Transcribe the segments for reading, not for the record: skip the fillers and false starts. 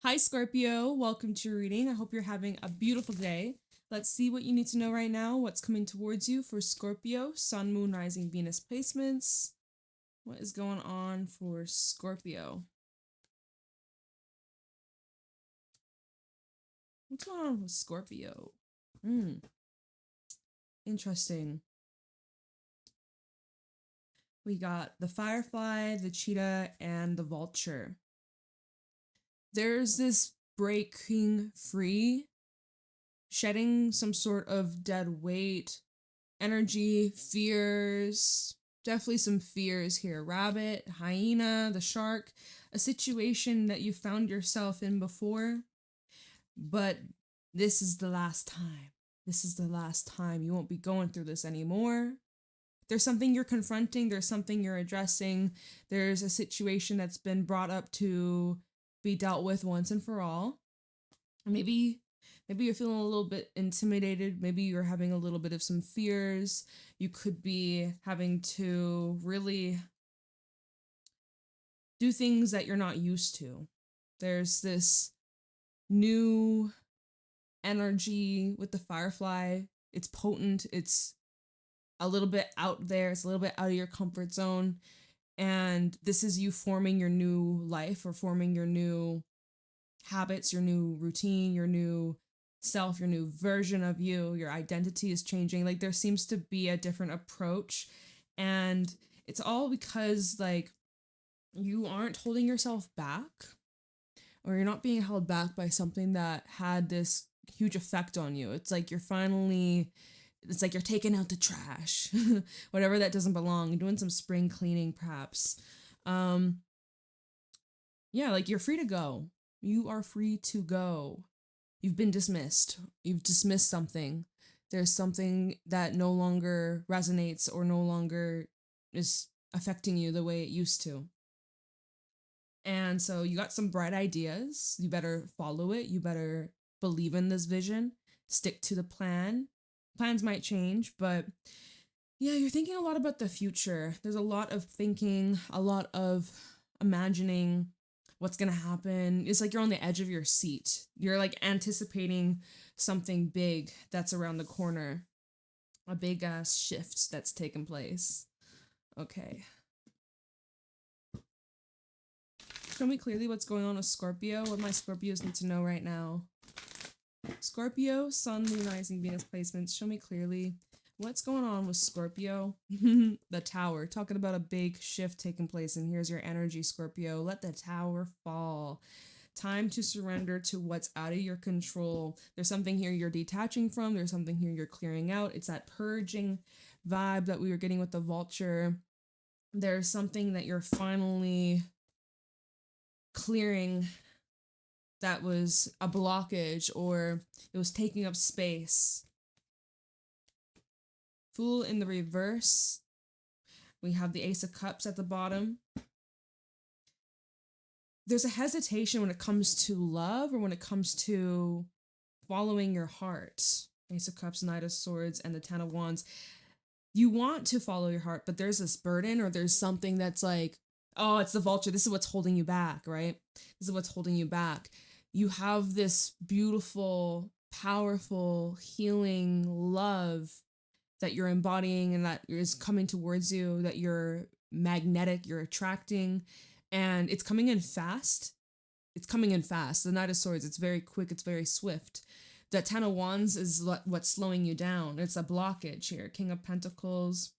Hi, Scorpio. Welcome to your reading. I hope you're having a beautiful day. Let's see what you need to know right now. What's coming towards you for Scorpio, Sun, Moon, Rising, Venus placements. What is going on for Scorpio? What's going on with Scorpio? Interesting. We got the Firefly, the Cheetah, and the Vulture. There's this breaking free, shedding some sort of dead weight, energy, fears, definitely some fears here. Rabbit, hyena, the shark, a situation that you found yourself in before, but this is the last time. This is the last time. You won't be going through this anymore. There's something you're confronting, there's something you're addressing, there's a situation that's been brought up to be dealt with once and for all. Maybe you're feeling a little bit intimidated. Maybe you're having a little bit of some fears. You could be having to really do things that you're not used to. There's this new energy with the Firefly. It's potent. It's a little bit out there. It's a little bit out of your comfort zone. And this is you forming your new life or forming your new habits, your new routine, your new self, your new version of you. Your identity is changing. Like there seems to be a different approach, and it's all because like you aren't holding yourself back, or you're not being held back by something that had this huge effect on you. It's like you're taking out the trash, whatever that doesn't belong, doing some spring cleaning perhaps. Yeah, like you're free to go. You are free to go. You've been dismissed. You've dismissed something. There's something that no longer resonates or no longer is affecting you the way it used to. And so you got some bright ideas. You better follow it. You better believe in this vision. Stick to the plan. Plans might change, but yeah, you're thinking a lot about the future. There's a lot of thinking, a lot of imagining what's going to happen. It's like you're on the edge of your seat. You're like anticipating something big that's around the corner. A big ass shift that's taken place. Okay. Show me clearly what's going on with Scorpio. What my Scorpios need to know right now. Scorpio, Sun, Moon, Rising, Venus placements. Show me clearly what's going on with Scorpio. The Tower. Talking about a big shift taking place. And here's your energy, Scorpio. Let the tower fall. Time to surrender to what's out of your control. There's something here you're detaching from. There's something here you're clearing out. It's that purging vibe that we were getting with the Vulture. There's something that you're finally clearing that was a blockage or it was taking up space. Fool in the reverse. We have the Ace of Cups at the bottom. There's a hesitation when it comes to love or when it comes to following your heart. Ace of Cups, Knight of Swords, and the Ten of Wands. You want to follow your heart, but there's this burden or there's something that's like, oh, it's the Vulture. This is what's holding you back, right? This is what's holding you back. You have this beautiful, powerful, healing love that you're embodying and that is coming towards you, that you're magnetic, you're attracting, and it's coming in fast. It's coming in fast. The Knight of Swords, it's very quick, it's very swift. The Ten of Wands is what's slowing you down. It's a blockage here. King of Pentacles,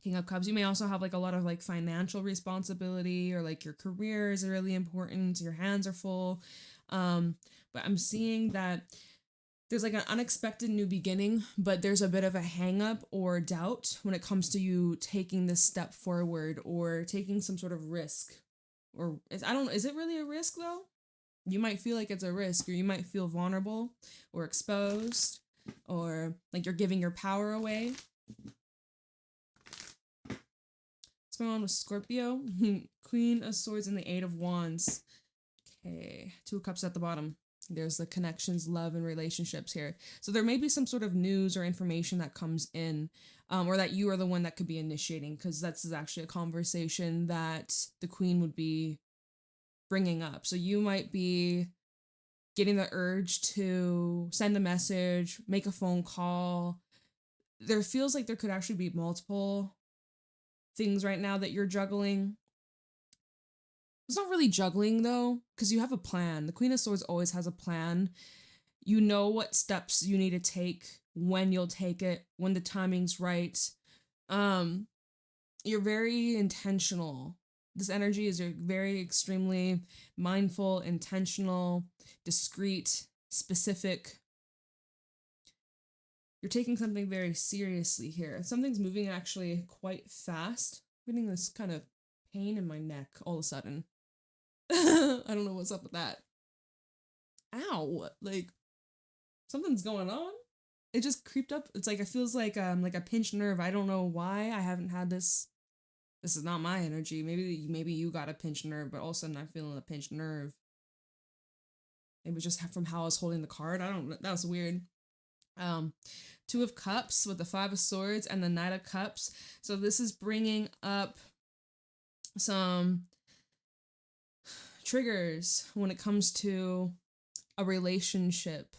King of Cups. You may also have like a lot of like financial responsibility or like your career is really important. Your hands are full. But I'm seeing that there's like an unexpected new beginning, but there's a bit of a hang up or doubt when it comes to you taking this step forward or taking some sort of risk. Or is it really a risk though? You might feel like it's a risk, or you might feel vulnerable or exposed, or like you're giving your power away. What's going on with Scorpio? Queen of Swords and the Eight of Wands. Okay, Two of Cups at the bottom. There's the connections, love, and relationships here. So there may be some sort of news or information that comes in, or that you are the one that could be initiating, because that's actually a conversation that the Queen would be bringing up. So you might be getting the urge to send a message, make a phone call. There feels like there could actually be multiple things right now that you're juggling. It's not really juggling though, because you have a plan. The Queen of Swords always has a plan. You know what steps you need to take, when you'll take it, when the timing's right. You're very intentional. This energy is you're very extremely mindful, intentional, discreet, specific. You're taking something very seriously here. Something's moving actually quite fast. I'm getting this kind of pain in my neck all of a sudden. I don't know what's up with that. Ow! Like, something's going on. It just creeped up. It's like, it feels like a pinched nerve. I don't know why I haven't had this. This is not my energy. Maybe you got a pinched nerve, but all of a sudden I'm feeling a pinched nerve. Maybe just from how I was holding the card. I don't know. That was weird. Two of Cups with the Five of Swords and the Knight of Cups. So this is bringing up some triggers when it comes to a relationship.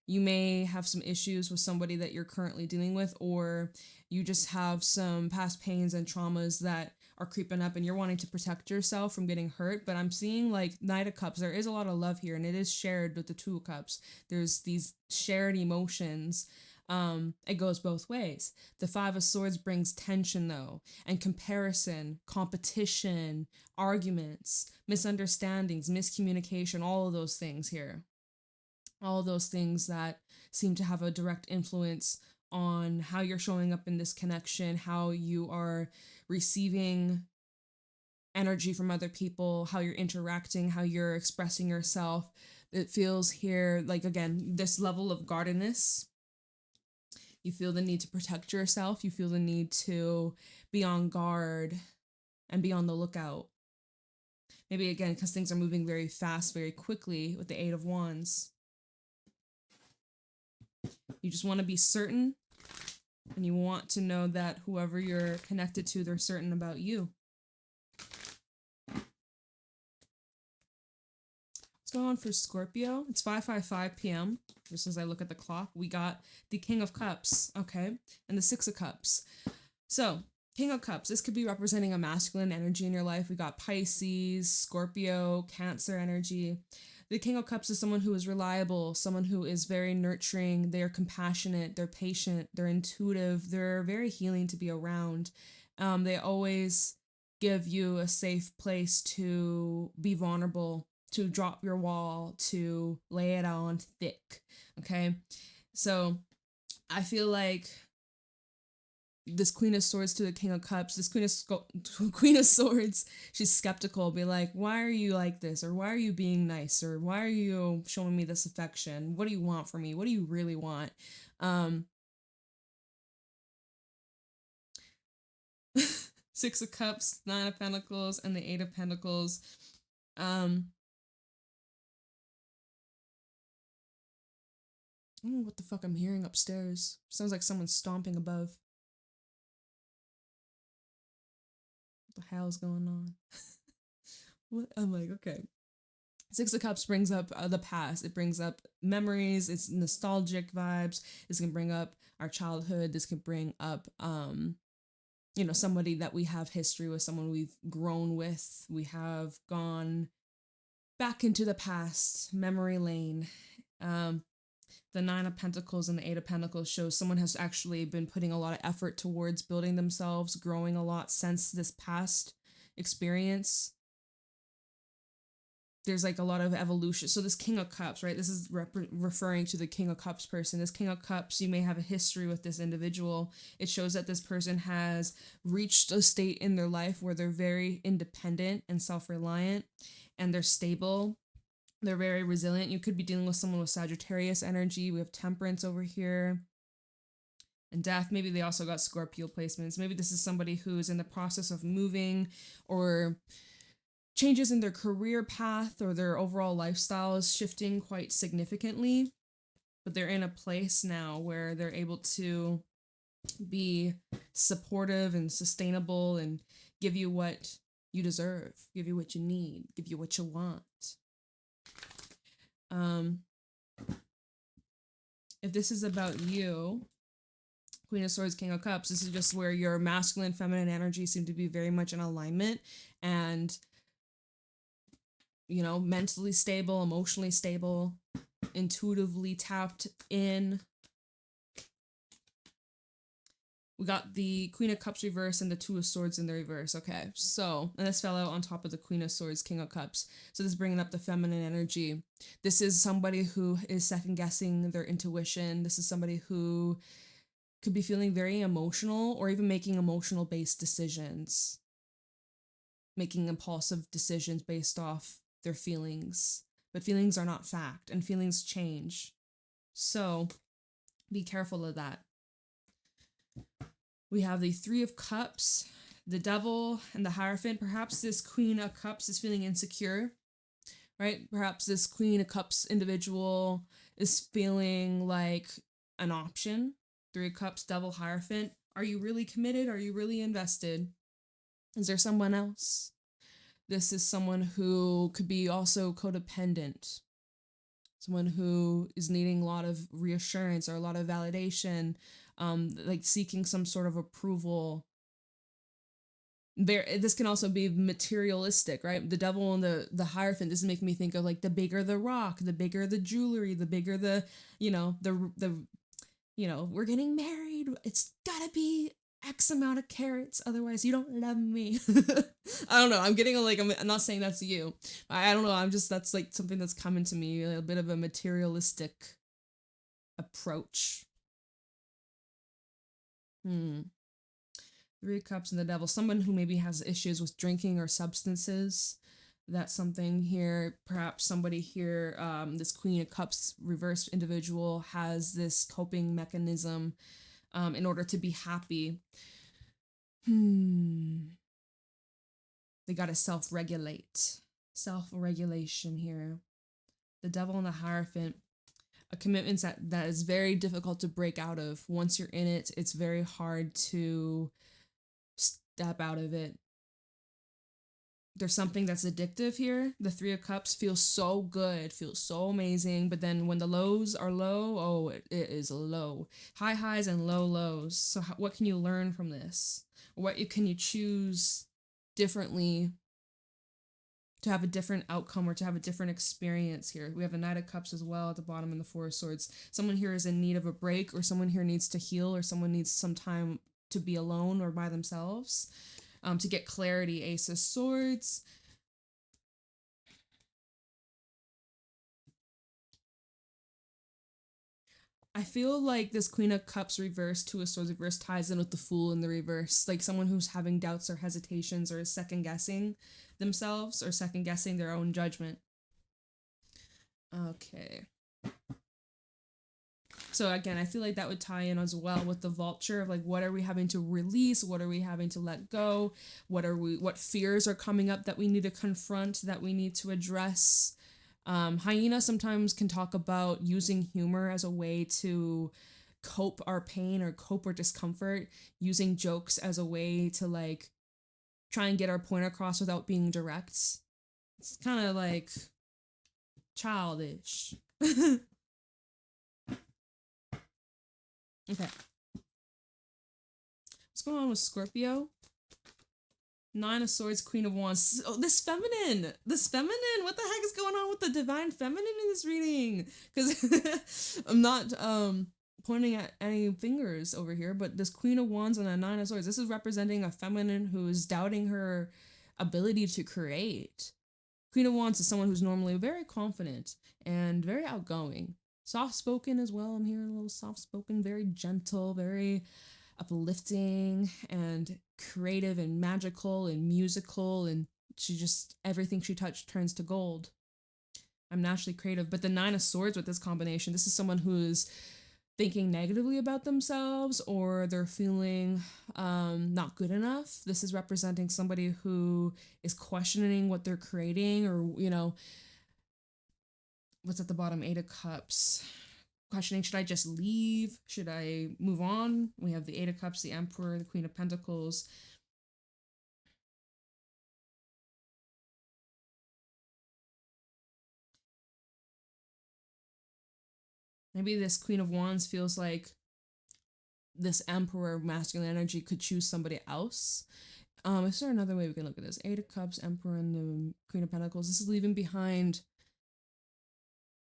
You may have some issues with somebody that you're currently dealing with, or you just have some past pains and traumas that are creeping up and you're wanting to protect yourself from getting hurt. But I'm seeing like Knight of Cups. There is a lot of love here, and it is shared with the Two of Cups. There's these shared emotions. It goes both ways. The Five of Swords brings tension though, and comparison, competition, arguments, misunderstandings, miscommunication, all of those things here. All of those things that seem to have a direct influence on how you're showing up in this connection, how you are receiving energy from other people, how you're interacting, how you're expressing yourself. It feels here like, again, this level of guardedness. You feel the need to protect yourself. You feel the need to be on guard and be on the lookout. Maybe again, because things are moving very fast, very quickly with the Eight of Wands. You just want to be certain, and you want to know that whoever you're connected to, they're certain about you. What's going on for Scorpio? It's 5:55 p.m. Just as I look at the clock, we got the King of Cups, okay, and the Six of Cups. So, King of Cups, this could be representing a masculine energy in your life. We got Pisces, Scorpio, Cancer energy. The King of Cups is someone who is reliable, someone who is very nurturing, they're compassionate, they're patient, they're intuitive, they're very healing to be around. They always give you a safe place to be vulnerable, to drop your wall, to lay it on thick, okay? So I feel like this Queen of Swords to the King of Cups, this Queen of Swords, she's skeptical, be like, why are you like this? Or why are you being nice? Or why are you showing me this affection? What do you want from me? What do you really want? Six of Cups, Nine of Pentacles, and the Eight of Pentacles. I don't know what the fuck I'm hearing upstairs. Sounds like someone's stomping above. What the hell is going on? What? I'm like, okay. Six of Cups brings up the past. It brings up memories. It's nostalgic vibes. This can bring up our childhood. This can bring up, somebody that we have history with, someone we've grown with. We have gone back into the past, memory lane. The Nine of Pentacles and the Eight of Pentacles shows someone has actually been putting a lot of effort towards building themselves, growing a lot since this past experience. There's like a lot of evolution. So this King of Cups, right? This is referring to the King of Cups person. This King of Cups, you may have a history with this individual. It shows that this person has reached a state in their life where they're very independent and self-reliant, and they're stable. They're very resilient. You could be dealing with someone with Sagittarius energy. We have Temperance over here. And Death. Maybe they also got Scorpio placements. Maybe this is somebody who's in the process of moving, or changes in their career path, or their overall lifestyle is shifting quite significantly. But they're in a place now where they're able to be supportive and sustainable and give you what you deserve, give you what you need, give you what you want. If this is about you, Queen of Swords, King of Cups, this is just where your masculine, feminine energy seem to be very much in alignment and, you know, mentally stable, emotionally stable, intuitively tapped in. We got the Queen of Cups reverse and the Two of Swords in the reverse. Okay, so, and this fell out on top of the Queen of Swords, King of Cups. So this is bringing up the feminine energy. This is somebody who is second guessing their intuition. This is somebody who could be feeling very emotional or even making emotional based decisions, making impulsive decisions based off their feelings. But feelings are not fact and feelings change. So be careful of that. We have the Three of Cups, the Devil, and the Hierophant. Perhaps this Queen of Cups is feeling insecure, right? Perhaps this Queen of Cups individual is feeling like an option. Three of Cups, Devil, Hierophant. Are you really committed? Are you really invested? Is there someone else? This is someone who could be also codependent. Someone who is needing a lot of reassurance or a lot of validation, like seeking some sort of approval. This can also be materialistic, right? The Devil and the Hierophant, this is making me think of like the bigger the rock, the bigger the jewelry, the bigger the, you know, we're getting married. It's gotta be X amount of carats, otherwise you don't love me. I don't know. I'm getting I'm not saying that's you. I don't know. That's like something that's coming to me, a bit of a materialistic approach. Three of Cups and the Devil. Someone who maybe has issues with drinking or substances. That's something here. Perhaps somebody here, this Queen of Cups reverse individual has this coping mechanism in order to be happy. They gotta self-regulate. Self-regulation here. The Devil and the Hierophant. A commitment that is very difficult to break out of. Once you're in it, it's very hard to step out of it. There's something that's addictive here. The Three of Cups feels so good, feels so amazing, but then when the lows are low, oh, it is low. High highs and low lows. So what can you learn from this? Can you choose differently to have a different outcome or to have a different experience here? We have a Knight of Cups as well at the bottom and the Four of Swords. Someone here is in need of a break, or someone here needs to heal, or someone needs some time to be alone or by themselves. To get clarity. Ace of Swords. I feel like this Queen of Cups reverse, Two of Swords reverse ties in with the Fool in the reverse. Like someone who's having doubts or hesitations or is second guessing themselves or second guessing their own judgment. Okay. So again, I feel like that would tie in as well with the Vulture of like, what are we having to release? What are we having to let go? What fears are coming up that we need to confront, that we need to address? Hyena sometimes can talk about using humor as a way to cope our pain or cope our discomfort, using jokes as a way to like try and get our point across without being direct. It's kind of like childish. Okay. What's going on with Scorpio? Nine of Swords, Queen of Wands. Oh, this feminine. What the heck is going on with the divine feminine in this reading? Because I'm not pointing at any fingers over here, but this Queen of Wands and a Nine of Swords. This is representing a feminine who is doubting her ability to create. Queen of Wands is someone who's normally very confident and very outgoing. Soft-spoken as well. I'm hearing a little soft-spoken, very gentle, very uplifting and creative and magical and musical, and everything she touched turns to gold. I'm naturally creative. But the Nine of Swords with this combination, this is someone who's thinking negatively about themselves, or they're feeling not good enough. This is representing somebody who is questioning what they're creating, or, you know, what's at the bottom? Eight of Cups. Questioning, should I just leave? Should I move on? We have the Eight of Cups, the Emperor, the Queen of Pentacles. Maybe this Queen of Wands feels like this Emperor masculine energy could choose somebody else. Is there another way we can look at this? Eight of Cups, Emperor, and the Queen of Pentacles. This is leaving behind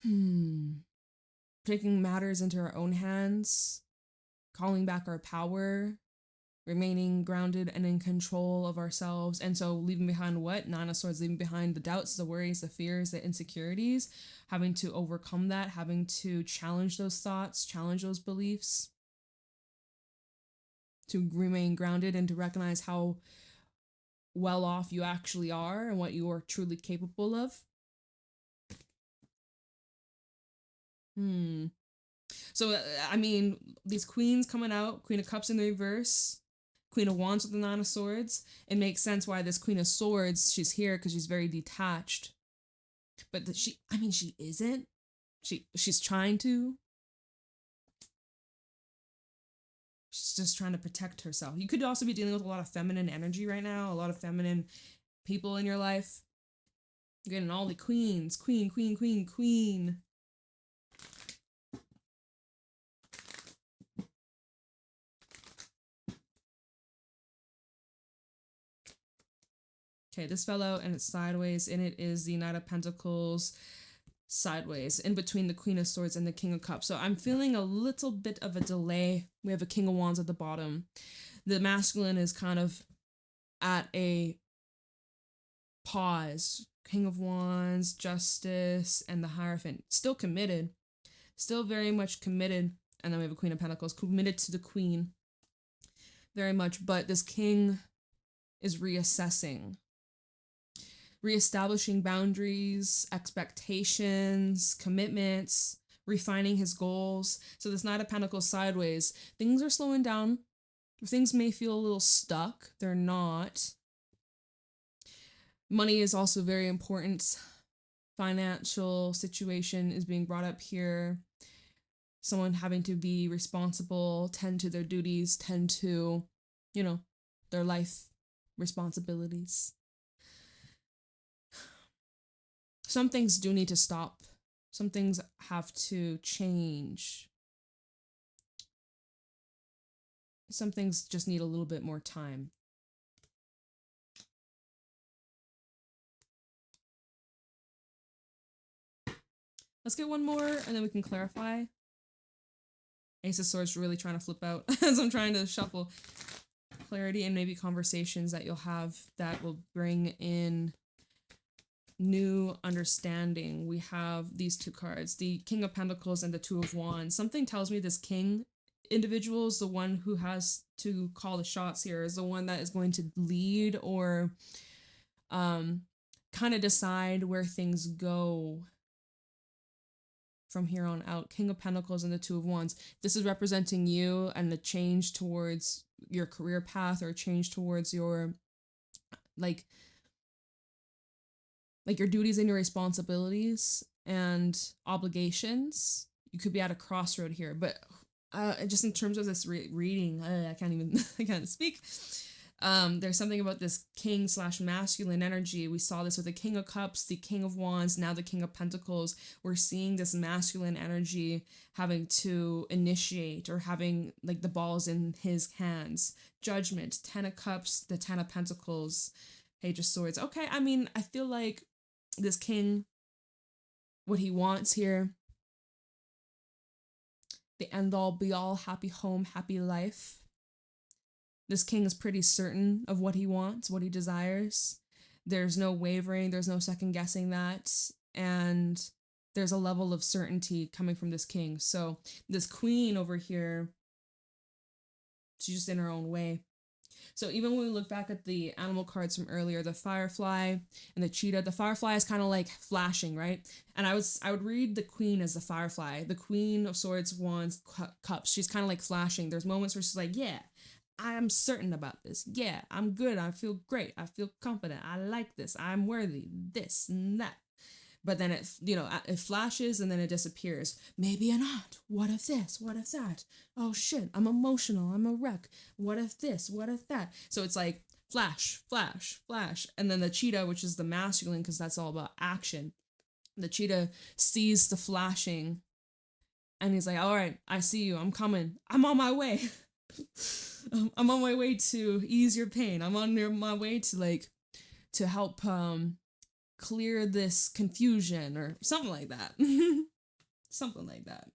taking matters into our own hands, calling back our power, remaining grounded and in control of ourselves. And so leaving behind what? Nine of Swords, leaving behind the doubts, the worries, the fears, the insecurities, having to overcome that, having to challenge those thoughts, challenge those beliefs, to remain grounded and to recognize how well off you actually are and what you are truly capable of. So, I mean, these queens coming out, Queen of Cups in the reverse, Queen of Wands with the Nine of Swords. It makes sense why this Queen of Swords, she's here because she's very detached. But she isn't. She's trying to. She's just trying to protect herself. You could also be dealing with a lot of feminine energy right now, a lot of feminine people in your life. You're getting all the queens. Queen, queen, queen, queen. Okay, this fellow, and it's sideways. In it is the Knight of Pentacles sideways, in between the Queen of Swords and the King of Cups. So I'm feeling a little bit of a delay. We have a King of Wands at the bottom. The masculine is kind of at a pause. King of Wands, Justice, and the Hierophant. Still committed. Still very much committed. And then we have a Queen of Pentacles, committed to the Queen. Very much. But this King is reassessing. Reestablishing boundaries, expectations, commitments, refining his goals. So this Knight of Pentacles sideways, things are slowing down. Things may feel a little stuck. They're not. Money is also very important. Financial situation is being brought up here. Someone having to be responsible, tend to their duties, tend to, their life responsibilities. Some things do need to stop. Some things have to change. Some things just need a little bit more time. Let's get one more and then we can clarify. Ace of Swords really trying to flip out as I'm trying to shuffle. Clarity and maybe conversations that you'll have that will bring in new understanding. We have these two cards, the King of Pentacles and the Two of Wands. Something tells me this King individual is the one who has to call the shots here, is the one that is going to lead or kind of decide where things go from here on out. King of Pentacles and the Two of Wands. This is representing you and the change towards your career path or change towards your your duties and your responsibilities and obligations. You could be at a crossroad here, but just in terms of this reading, I can't speak. There's something about this king / masculine energy. We saw this with the King of Cups, the King of Wands, now the King of Pentacles. We're seeing this masculine energy having to initiate or having the balls in his hands. Judgment, 10 of Cups, the 10 of Pentacles, Page of Swords. Okay, I feel like this king, what he wants here, the end all be all, happy home, happy life. This king is pretty certain of what he wants, what he desires. There's no wavering, there's no second guessing that, and there's a level of certainty coming from this king. So this queen over here, she's just in her own way. So even when we look back at the animal cards from earlier, the firefly and the cheetah, the firefly is kind of flashing, right? And I would read the queen as the firefly, the Queen of Swords, Wands, Cups. She's kind of flashing. There's moments where she's yeah, I am certain about this. Yeah, I'm good. I feel great. I feel confident. I like this. I'm worthy. This and that. But then it flashes and then it disappears. Maybe not. What if this? What if that? Oh shit, I'm emotional. I'm a wreck. What if this? What if that? So it's flash, flash, flash. And then the cheetah, which is the masculine, because that's all about action. The cheetah sees the flashing And he's like, all right, I see you. I'm coming. I'm on my way. I'm on my way to ease your pain. I'm on my way to like to help clear this confusion or something like that. Something like that.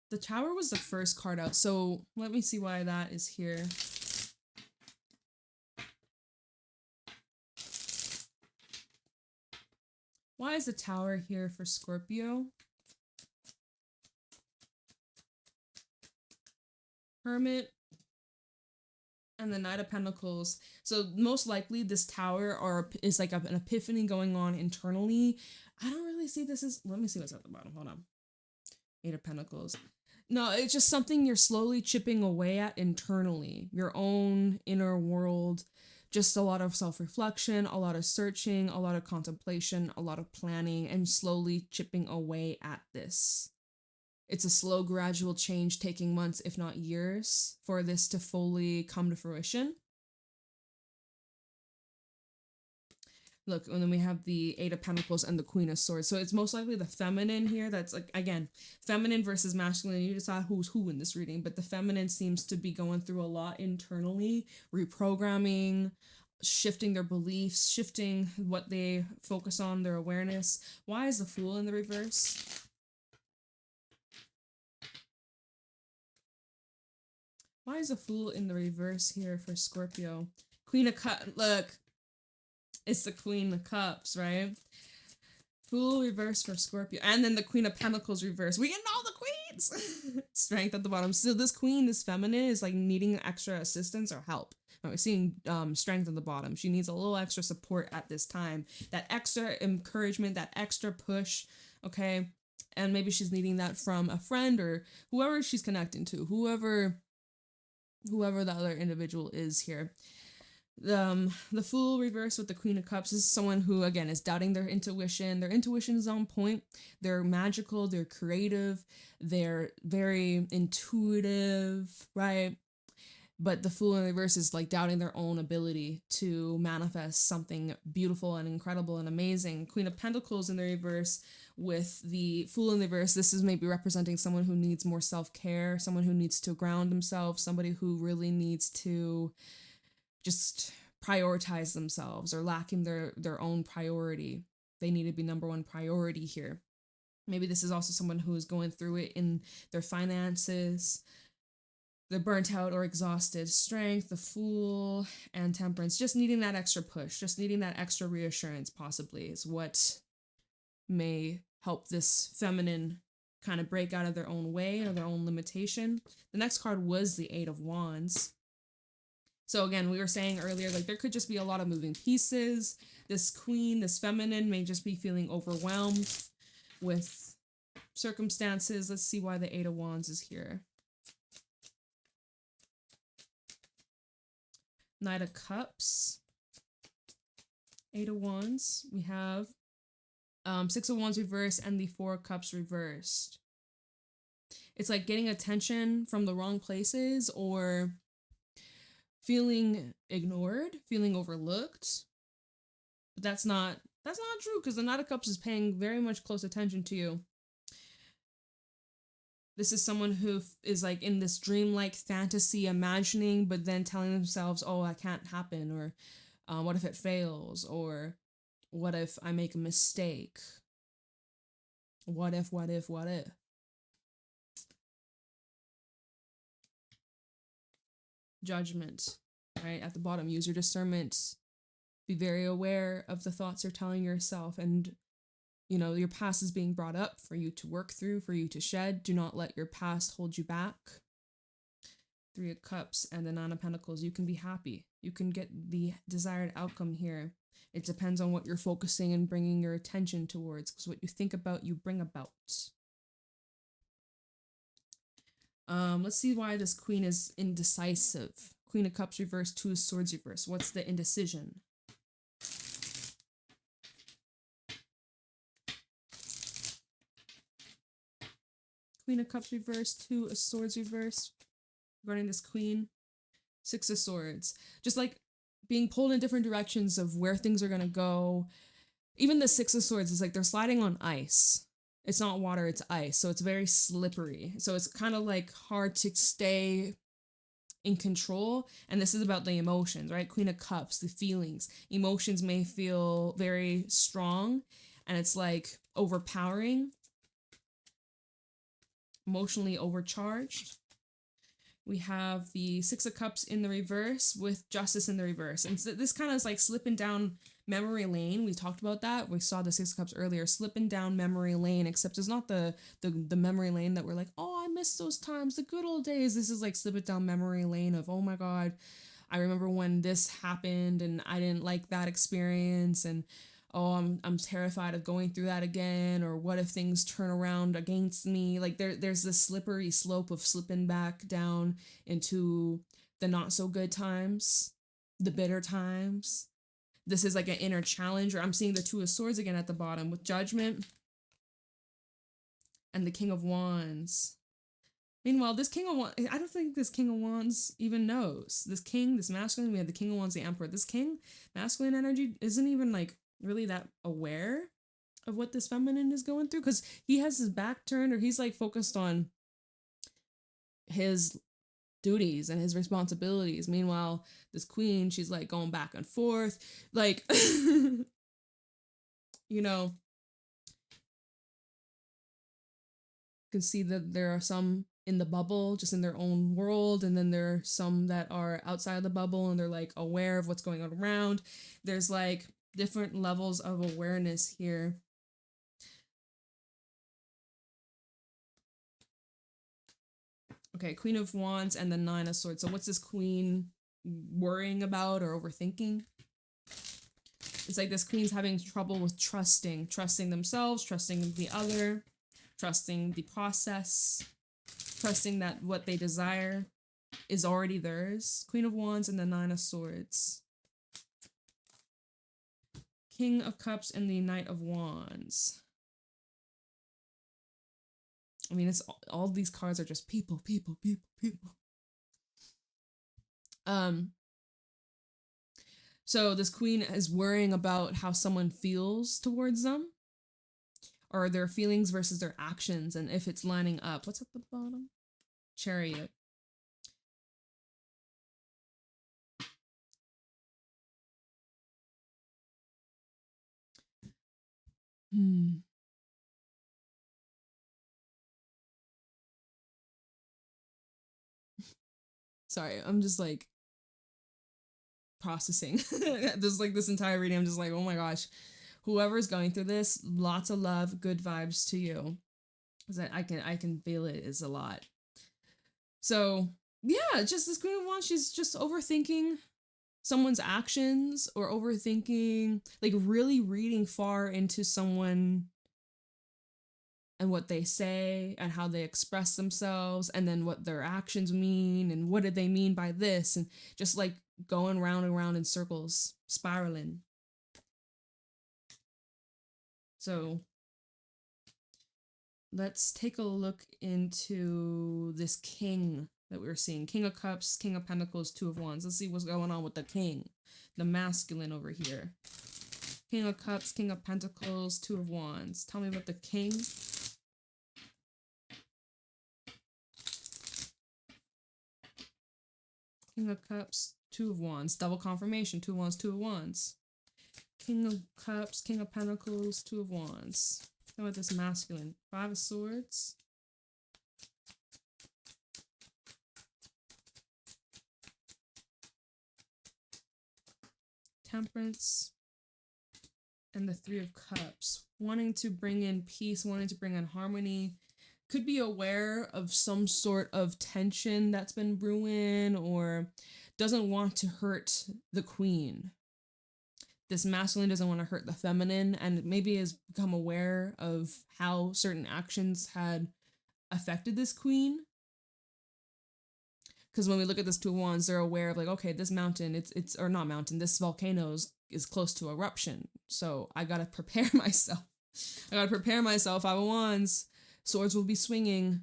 The Tower was the first card out, so let me see why that is here. Why is the Tower here for Scorpio? Hermit and the Knight of Pentacles. So most likely this Tower is like an epiphany going on internally. I don't really see this as, let me see what's at the bottom. Hold on. Eight of Pentacles. No, it's just something you're slowly chipping away at internally. Your own inner world. Just a lot of self-reflection, a lot of searching, a lot of contemplation, a lot of planning, and slowly chipping away at this. It's a slow, gradual change taking months, if not years, for this to fully come to fruition. Look, and then we have the Eight of Pentacles and the Queen of Swords. So it's most likely the feminine here. That's like, again, feminine versus masculine. You decide who's who in this reading. But the feminine seems to be going through a lot internally, reprogramming, shifting their beliefs, shifting what they focus on, their awareness. Why is the Fool in the reverse? Why is the Fool in the reverse here for Scorpio? Queen of Cups. Look. It's the Queen of Cups, right? Fool reverse for Scorpio. And then the Queen of Pentacles reverse. We getting all the queens! Strength at the bottom. So this queen, this feminine, is like needing extra assistance or help. We're seeing strength at the bottom. She needs a little extra support at this time. That extra encouragement, that extra push, okay? And maybe she's needing that from a friend or whoever she's connecting to. Whoever the other individual is here. The Fool reverse with the Queen of Cups is someone who, again, is doubting their intuition. Their intuition is on point. They're magical. They're creative. They're very intuitive, right? But the Fool in reverse is like doubting their own ability to manifest something beautiful and incredible and amazing. Queen of Pentacles in the reverse with the Fool in the reverse. This is maybe representing someone who needs more self-care, someone who needs to ground themselves, somebody who really needs to just prioritize themselves or lacking their own priority. They need to be number one priority here. Maybe this is also someone who is going through it in their finances. They're burnt out or exhausted. Strength, the Fool, and Temperance. Just needing that extra push, just needing that extra reassurance possibly is what may help this feminine kind of break out of their own way or their own limitation. The next card was the Eight of Wands. So again, we were saying earlier, like there could just be a lot of moving pieces. This queen, this feminine may just be feeling overwhelmed with circumstances. Let's see why the Eight of Wands is here. Knight of Cups. Eight of Wands. We have Six of Wands reversed and the Four of Cups reversed. It's like getting attention from the wrong places or feeling ignored, feeling overlooked. But that's not true because the Knight of Cups is paying very much close attention to you. This is someone who is like in this dreamlike fantasy imagining, but then telling themselves, oh, that can't happen, or what if it fails, or what if I make a mistake? What if? Judgment, right? At the bottom, use your discernment. Be very aware of the thoughts you're telling yourself, and you know, your past is being brought up for you to work through, for you to shed. Do not let your past hold you back. Three of Cups and the Nine of Pentacles. You can be happy. You can get the desired outcome here. It depends on what you're focusing and bringing your attention towards, because what you think about, you bring about. Let's see why this queen is indecisive. Queen of Cups reversed, Two of Swords reversed. What's the indecision? Queen of Cups reversed, Two of Swords reversed. regarding this queen. Six of Swords. Just like being pulled in different directions of where things are going to go. Even the Six of Swords is like they're sliding on ice. It's not water, it's ice. So it's very slippery. So it's kind of like hard to stay in control. And this is about the emotions, right? Queen of Cups, the feelings. Emotions may feel very strong and it's like overpowering, emotionally overcharged. We have the Six of Cups in the reverse with Justice in the reverse. And so this kind of is like slipping down memory lane. We talked about that. We saw the Six of Cups earlier, slipping down memory lane, except it's not the memory lane that we're like, oh, I miss those times, the good old days. This is like slipping down memory lane of, oh my God, I remember when this happened and I didn't like that experience. And oh, I'm terrified of going through that again, or what if things turn around against me? Like there's this slippery slope of slipping back down into the not so good times, the bitter times. This is like an inner challenge, or I'm seeing the Two of Swords again at the bottom with Judgment and the King of Wands. Meanwhile, this King of Wands, I don't think this King of Wands even knows. This king, this masculine, we have the King of Wands, the Emperor. This king, masculine energy, isn't even like really that aware of what this feminine is going through, because he has his back turned, or he's like focused on his duties and his responsibilities. Meanwhile, this queen, she's like going back and forth, like you know, you can see that there are some in the bubble, just in their own world, and then there are some that are outside of the bubble and they're like aware of what's going on around. There's like different levels of awareness here. Okay, Queen of Wands and the Nine of Swords. So what's this queen worrying about or overthinking? It's like this queen's having trouble with trusting themselves, trusting the other, trusting the process, trusting that what they desire is already theirs. Queen of Wands and the Nine of Swords. King of Cups and the Knight of Wands. I mean, it's all these cards are just people. So this queen is worrying about how someone feels towards them, or their feelings versus their actions, and if it's lining up. What's at the bottom? Chariot. Sorry, I'm just like processing. Just like this entire reading, I'm just like, oh my gosh, whoever's going through this, lots of love, good vibes to you. Because I can feel it is a lot. So yeah, just this Queen of Wands, she's just overthinking someone's actions, or overthinking, like really reading far into someone and what they say and how they express themselves, and then what their actions mean and what did they mean by this, and just like going round and round in circles, spiraling. So let's take a look into this king that we're seeing. King of Cups, King of Pentacles, Two of Wands. Let's see what's going on with the king, the masculine over here. King of Cups, King of Pentacles, Two of Wands. Tell me about the king. King of Cups, Two of Wands. Double confirmation. Two of Wands, Two of Wands. King of Cups, King of Pentacles, Two of Wands. How about this masculine? Five of Swords. Temperance. And the Three of Cups. Wanting to bring in peace, wanting to bring in harmony. Could be aware of some sort of tension that's been brewing, or doesn't want to hurt the queen. This masculine doesn't want to hurt the feminine, and maybe has become aware of how certain actions had affected this queen. Because when we look at this Two of Wands, they're aware of like, okay, this mountain, it's or not mountain, this volcano is close to eruption. So I gotta prepare myself. Five of Wands. Swords will be swinging.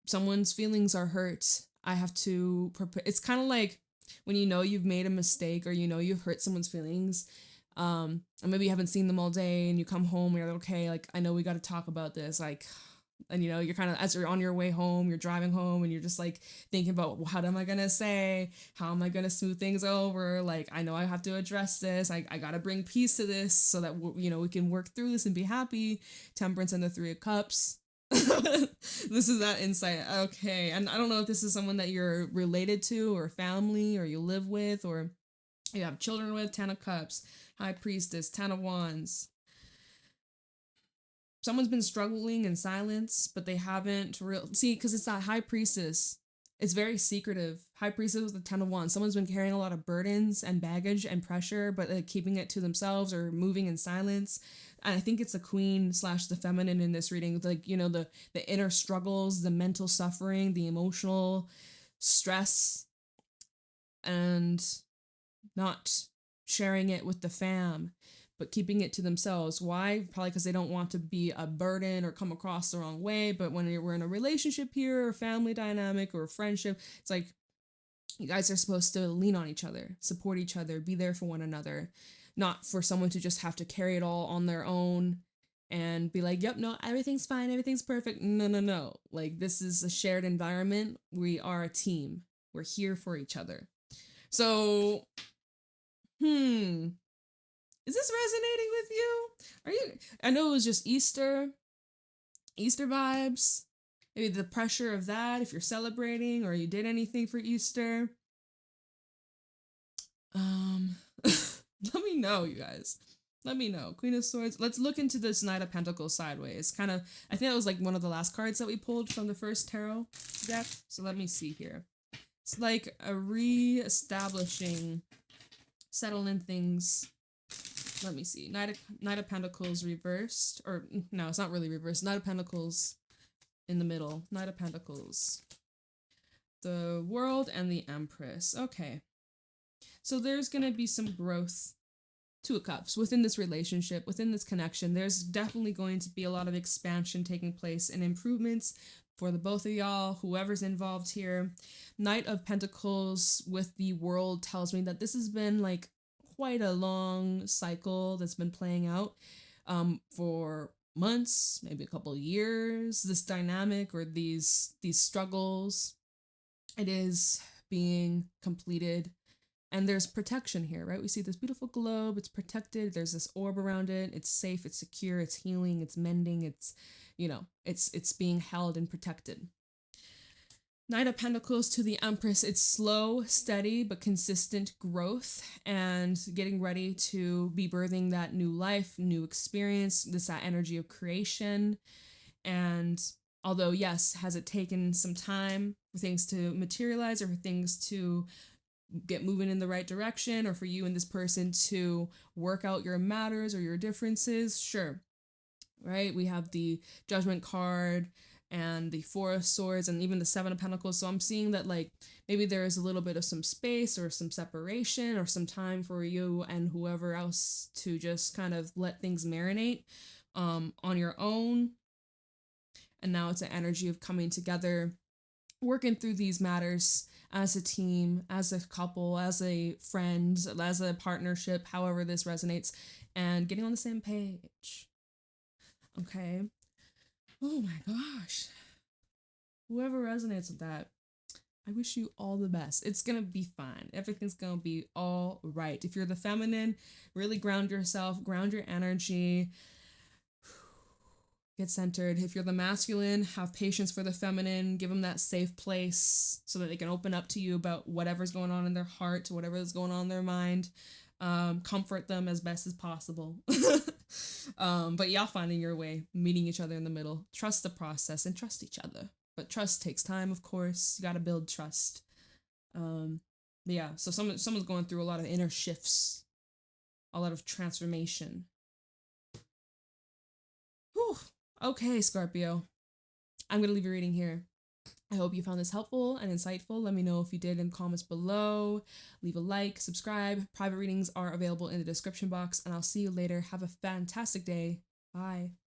Someone's feelings are hurt. I have to prepare. It's kind of like when you know you've made a mistake or you know you've hurt someone's feelings, and maybe you haven't seen them all day and you come home and you're like, okay, like I know we got to talk about this, like, and you know you're kind of, as you're on your way home, you're driving home and you're just like thinking about, well, what am I gonna say, how am I gonna smooth things over, like I know I have to address this, I gotta bring peace to this so that you know we can work through this and be happy. Temperance and the Three of Cups. This is that insight. Okay, and I don't know if this is someone that you're related to or family or you live with or you have children with. Ten of Cups, High Priestess, Ten of Wands. Someone's been struggling in silence, but they haven't see, because it's that High Priestess. It's very secretive. High Priestess with the Ten of Wands. Someone's been carrying a lot of burdens and baggage and pressure, but like keeping it to themselves or moving in silence. And I think it's the Queen / the feminine in this reading, like, you know, the inner struggles, the mental suffering, the emotional stress, and not sharing it with the fam, but keeping it to themselves. Why? Probably because they don't want to be a burden or come across the wrong way. But when we're in a relationship here, or family dynamic or friendship, it's like you guys are supposed to lean on each other, support each other, be there for one another, not for someone to just have to carry it all on their own and be like, yep, no, everything's fine, everything's perfect. No. Like, this is a shared environment. We are a team. We're here for each other. So, is this resonating with you? I know it was just Easter vibes. Maybe the pressure of that, if you're celebrating or you did anything for Easter. Let me know, you guys. Let me know. Queen of Swords. Let's look into this Knight of Pentacles sideways. Kind of, I think that was like one of the last cards that we pulled from the first tarot deck. So let me see here. It's like a re-establishing, settling things. Let me see. Knight of Pentacles reversed. Or, no, it's not really reversed. Knight of Pentacles in the middle. Knight of Pentacles. The World and the Empress. Okay. So there's going to be some growth. Two of Cups. Within this relationship, within this connection, there's definitely going to be a lot of expansion taking place and improvements for the both of y'all, whoever's involved here. Knight of Pentacles with the World tells me that this has been like quite a long cycle that's been playing out for months, maybe a couple of years. This dynamic or these struggles, it is being completed. And there's protection here, right? We see this beautiful globe. It's protected. There's this orb around it. It's safe. It's secure. It's healing. It's mending. It's, you know, it's being held and protected. Knight of Pentacles to the Empress. It's slow, steady, but consistent growth and getting ready to be birthing that new life, new experience, that energy of creation. And although, yes, has it taken some time for things to materialize or for things to get moving in the right direction, or for you and this person to work out your matters or your differences? Sure. Right? We have the Judgment card and the Four of Swords and even the Seven of Pentacles. So I'm seeing that like maybe there is a little bit of some space or some separation or some time for you and whoever else to just kind of let things marinate on your own. And now it's an energy of coming together, working through these matters as a team, as a couple, as a friend, as a partnership, however this resonates, and getting on the same page. Okay. Oh my gosh. Whoever resonates with that, I wish you all the best. It's going to be fine. Everything's going to be all right. If you're the feminine, really ground yourself, ground your energy. Get centered. If you're the masculine, have patience for the feminine. Give them that safe place so that they can open up to you about whatever's going on in their heart, whatever's going on in their mind. Comfort them as best as possible. But y'all finding your way, meeting each other in the middle. Trust the process and trust each other. But trust takes time, of course. You got to build trust. Yeah, so someone's going through a lot of inner shifts, a lot of transformation. Whew. Okay, Scorpio. I'm going to leave your reading here. I hope you found this helpful and insightful. Let me know if you did in comments below. Leave a like, subscribe. Private readings are available in the description box, and I'll see you later. Have a fantastic day. Bye.